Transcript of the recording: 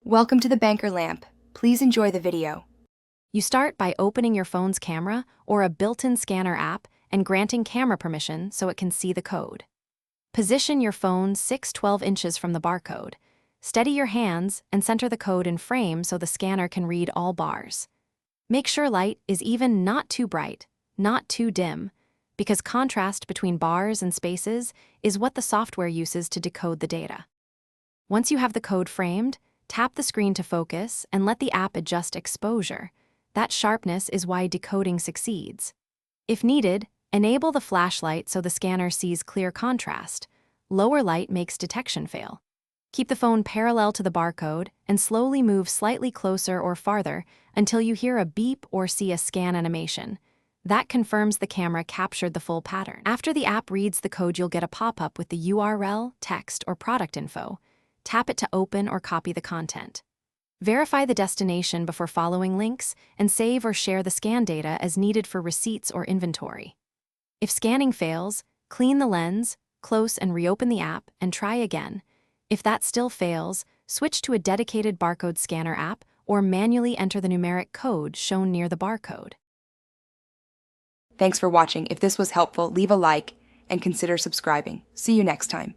Welcome to the Banker Lamp. Please enjoy the video. You start by opening your phone's camera or a built-in scanner app and granting camera permission so it can see the code. Position your phone 6-12 inches from the barcode. Steady your hands and center the code in frame so the scanner can read all bars. Make sure light is even, not too bright, not too dim, because contrast between bars and spaces is what the software uses to decode the data. Once you have the code framed, tap the screen to focus and let the app adjust exposure. That sharpness is why decoding succeeds. If needed, enable the flashlight so the scanner sees clear contrast. Lower light makes detection fail. Keep the phone parallel to the barcode and slowly move slightly closer or farther until you hear a beep or see a scan animation. That confirms the camera captured the full pattern. After the app reads the code, you'll get a pop-up with the URL, text, or product info. Tap it to open or copy the content. Verify the destination before following links and save or share the scan data as needed for receipts or inventory. If scanning fails, clean the lens, close and reopen the app and try again. If that still fails, switch to a dedicated barcode scanner app or manually enter the numeric code shown near the barcode. Thanks for watching. If this was helpful, leave a like and consider subscribing. See you next time.